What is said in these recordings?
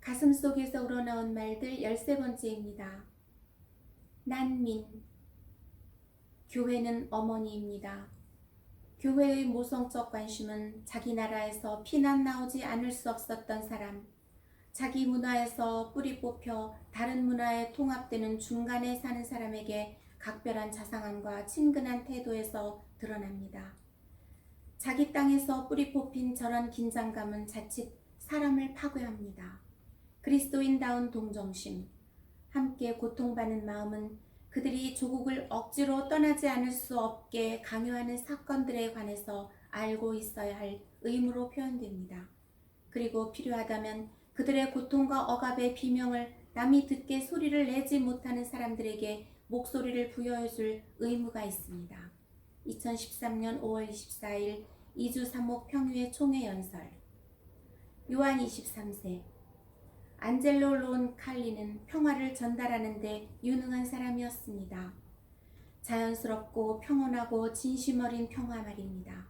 가슴속에서 우러나온 말들 13번째입니다. 난민. 교회는 어머니입니다. 교회의 모성적 관심은 자기 나라에서 피난 나오지 않을 수 없었던 사람, 자기 문화에서 뿌리 뽑혀 다른 문화에 통합되는 중간에 사는 사람에게 각별한 자상함과 친근한 태도에서 드러납니다. 자기 땅에서 뿌리 뽑힌 저런 긴장감은 자칫 사람을 파괴합니다. 그리스도인다운 동정심, 함께 고통받는 마음은 그들이 조국을 억지로 떠나지 않을 수 없게 강요하는 사건들에 관해서 알고 있어야 할 의무로 표현됩니다. 그리고 필요하다면 그들의 고통과 억압의 비명을 남이 듣게 소리를 내지 못하는 사람들에게 목소리를 부여해줄 의무가 있습니다. 2013년 5월 24일 2주 3목 평유의 총회 연설. 요한 23세. 안젤로 론 칼리는 평화를 전달하는 데 유능한 사람이었습니다. 자연스럽고 평온하고 진심 어린 평화 말입니다.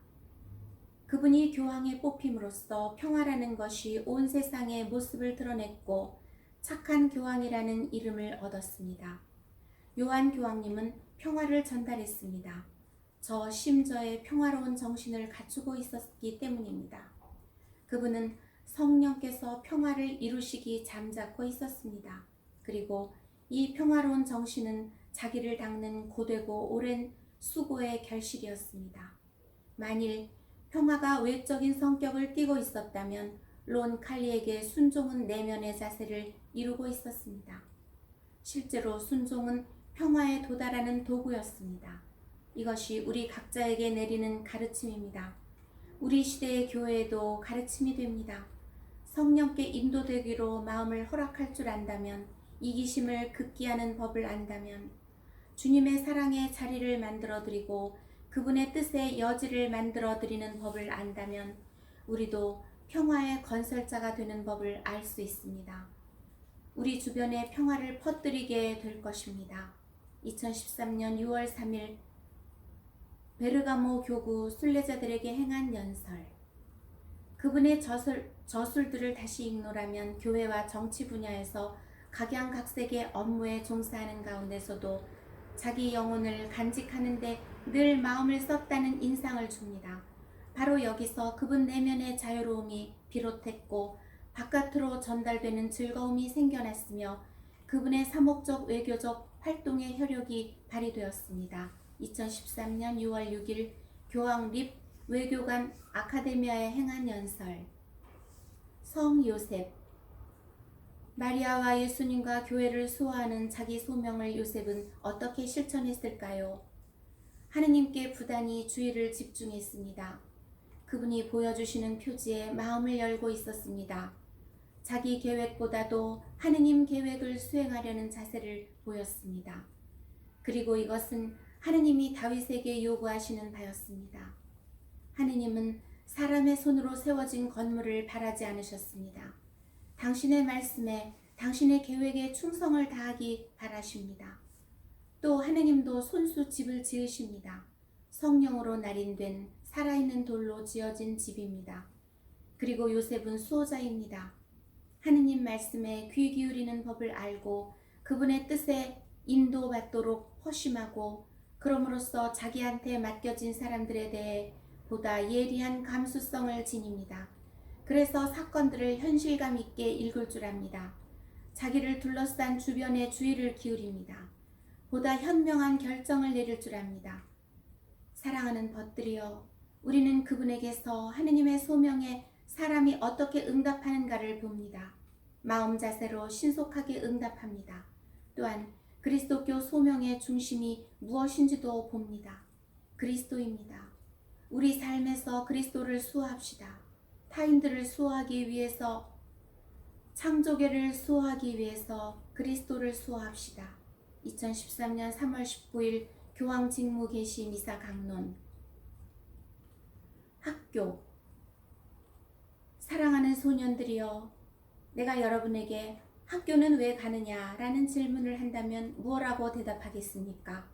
그분이 교황에 뽑힘으로써 평화라는 것이 온 세상의 모습을 드러냈고 착한 교황이라는 이름을 얻었습니다. 요한 교황님은 평화를 전달했습니다. 저 심저의 평화로운 정신을 갖추고 있었기 때문입니다. 그분은 성령께서 평화를 이루시기 잠자코 있었습니다. 그리고 이 평화로운 정신은 자기를 닦는 고되고 오랜 수고의 결실이었습니다. 만일 평화가 외적인 성격을 띠고 있었다면 론 칼리에게 순종은 내면의 자세를 이루고 있었습니다. 실제로 순종은 평화에 도달하는 도구였습니다. 이것이 우리 각자에게 내리는 가르침입니다. 우리 시대의 교회에도 가르침이 됩니다. 성령께 인도되기로 마음을 허락할 줄 안다면, 이기심을 극기하는 법을 안다면, 주님의 사랑의 자리를 만들어드리고 그분의 뜻의 여지를 만들어드리는 법을 안다면 우리도 평화의 건설자가 되는 법을 알 수 있습니다. 우리 주변에 평화를 퍼뜨리게 될 것입니다. 2013년 6월 3일 베르가모 교구 순례자들에게 행한 연설. 그분의 저술들을 다시 읽노라면 교회와 정치 분야에서 각양각색의 업무에 종사하는 가운데서도 자기 영혼을 간직하는 데 늘 마음을 썼다는 인상을 줍니다. 바로 여기서 그분 내면의 자유로움이 비롯했고 바깥으로 전달되는 즐거움이 생겨났으며 그분의 사목적 외교적 활동의 혈육이 발휘되었습니다. 2013년 6월 6일 교황 립 외교관 아카데미아에 행한 연설. 성 요셉. 마리아와 예수님과 교회를 수호하는 자기 소명을 요셉은 어떻게 실천했을까요? 하느님께 부단히 주의를 집중했습니다. 그분이 보여주시는 표지에 마음을 열고 있었습니다. 자기 계획보다도 하느님 계획을 수행하려는 자세를 보였습니다. 그리고 이것은 하느님이 다윗에게 요구하시는 바였습니다. 하느님은 사람의 손으로 세워진 건물을 바라지 않으셨습니다. 당신의 말씀에, 당신의 계획에 충성을 다하기 바라십니다. 또 하느님도 손수 집을 지으십니다. 성령으로 날인된 살아있는 돌로 지어진 집입니다. 그리고 요셉은 수호자입니다. 하느님 말씀에 귀 기울이는 법을 알고 그분의 뜻에 인도받도록 허심하고 그럼으로써 자기한테 맡겨진 사람들에 대해 보다 예리한 감수성을 지닙니다. 그래서 사건들을 현실감 있게 읽을 줄 압니다. 자기를 둘러싼 주변에 주의를 기울입니다. 보다 현명한 결정을 내릴 줄 압니다. 사랑하는 벗들이여, 우리는 그분에게서 하느님의 소명에 사람이 어떻게 응답하는가를 봅니다. 마음 자세로 신속하게 응답합니다. 또한 그리스도교 소명의 중심이 무엇인지도 봅니다. 그리스도입니다. 우리 삶에서 그리스도를 수호합시다. 타인들을 수호하기 위해서, 창조계를 수호하기 위해서 그리스도를 수호합시다. 2013년 3월 19일 교황 직무 계시 미사 강론. 학교. 사랑하는 소년들이여, 내가 여러분에게 학교는 왜 가느냐라는 질문을 한다면 무엇라고 대답하겠습니까?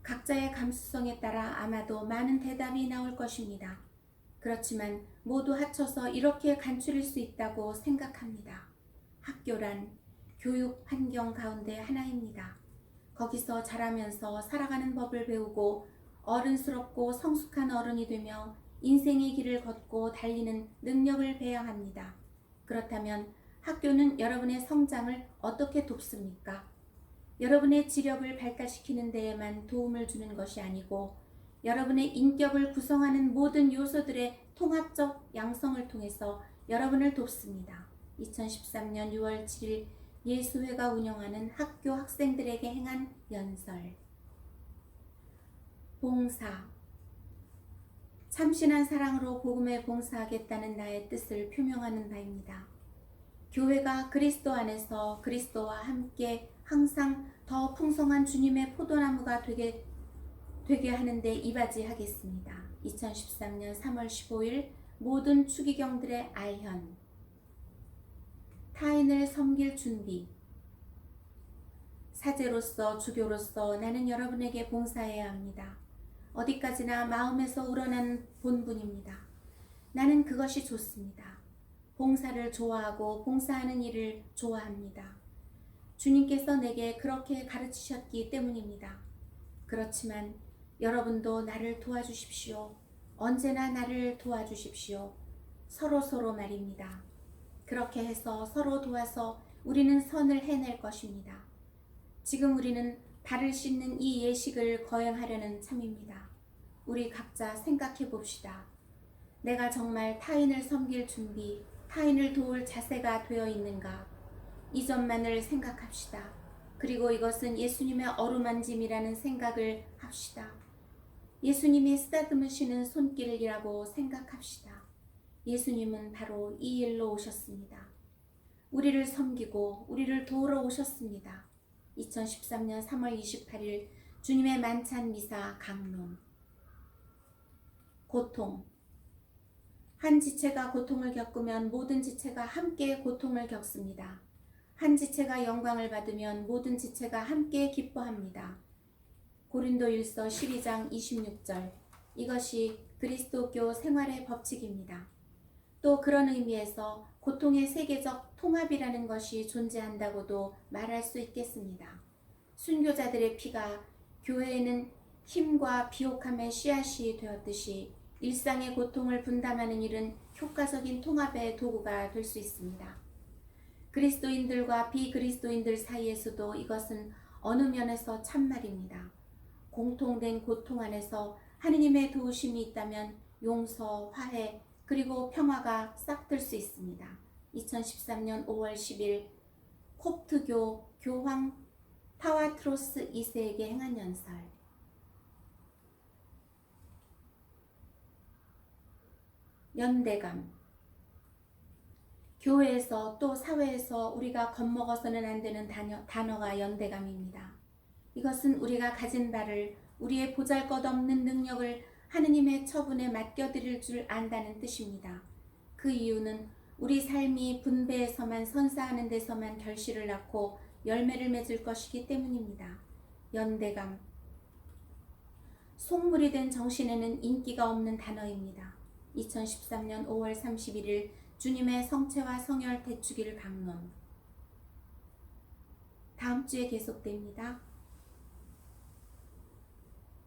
각자의 감수성에 따라 아마도 많은 대답이 나올 것입니다. 그렇지만 모두 합쳐서 이렇게 간추릴 수 있다고 생각합니다. 학교란 교육 환경 가운데 하나입니다. 거기서 자라면서 살아가는 법을 배우고 어른스럽고 성숙한 어른이 되며 인생의 길을 걷고 달리는 능력을 배양합니다. 그렇다면 학교는 여러분의 성장을 어떻게 돕습니까? 여러분의 지력을 발달시키는 데에만 도움을 주는 것이 아니고 여러분의 인격을 구성하는 모든 요소들의 통합적 양성을 통해서 여러분을 돕습니다. 2013년 6월 7일 예수회가 운영하는 학교 학생들에게 행한 연설. 봉사. 참신한 사랑으로 복음에 봉사하겠다는 나의 뜻을 표명하는 바입니다. 교회가 그리스도 안에서 그리스도와 함께 항상 더 풍성한 주님의 포도나무가 되게 하는 데 이바지하겠습니다. 2013년 3월 15일 모든 추기경들의 아현. 타인을 섬길 준비. 사제로서 주교로서 나는 여러분에게 봉사해야 합니다. 어디까지나 마음에서 우러나는 본분입니다. 나는 그것이 좋습니다. 봉사를 좋아하고 봉사하는 일을 좋아합니다. 주님께서 내게 그렇게 가르치셨기 때문입니다. 그렇지만 여러분도 나를 도와주십시오. 언제나 나를 도와주십시오. 서로 말입니다. 그렇게 해서 서로 도와서 우리는 선을 해낼 것입니다. 지금 우리는 발을 씻는 이 예식을 거행하려는 참입니다. 우리 각자 생각해 봅시다. 내가 정말 타인을 섬길 준비, 타인을 도울 자세가 되어 있는가? 이 점만을 생각합시다. 그리고 이것은 예수님의 어루만짐이라는 생각을 합시다. 예수님이 쓰다듬으시는 손길이라고 생각합시다. 예수님은 바로 이 일로 오셨습니다. 우리를 섬기고 우리를 도우러 오셨습니다. 2013년 3월 28일 주님의 만찬 미사 강론. 고통. 한 지체가 고통을 겪으면 모든 지체가 함께 고통을 겪습니다. 한 지체가 영광을 받으면 모든 지체가 함께 기뻐합니다. 고린도일서 12장 26절. 이것이 그리스도교 생활의 법칙입니다. 또 그런 의미에서 고통의 세계적 통합이라는 것이 존재한다고도 말할 수 있겠습니다. 순교자들의 피가 교회에는 힘과 비옥함의 씨앗이 되었듯이 일상의 고통을 분담하는 일은 효과적인 통합의 도구가 될 수 있습니다. 그리스도인들과 비그리스도인들 사이에서도 이것은 어느 면에서 참말입니다. 공통된 고통 안에서 하느님의 도우심이 있다면 용서, 화해, 그리고 평화가 싹들 수 있습니다. 2013년 5월 10일 콥트교 교황 타와트로스 2세에게 행한 연설. 연대감. 교회에서 또 사회에서 우리가 겁먹어서는 안 되는 단어가 연대감입니다. 이것은 우리가 가진 바를, 우리의 보잘것없는 능력을 하느님의 처분에 맡겨드릴 줄 안다는 뜻입니다. 그 이유는 우리 삶이 분배에서만 선사하는 데서만 결실을 낳고 열매를 맺을 것이기 때문입니다. 연대감. 속물이 된 정신에는 인기가 없는 단어입니다. 2013년 5월 31일 주님의 성체와 성혈 대축일 강론. 다음 주에 계속됩니다.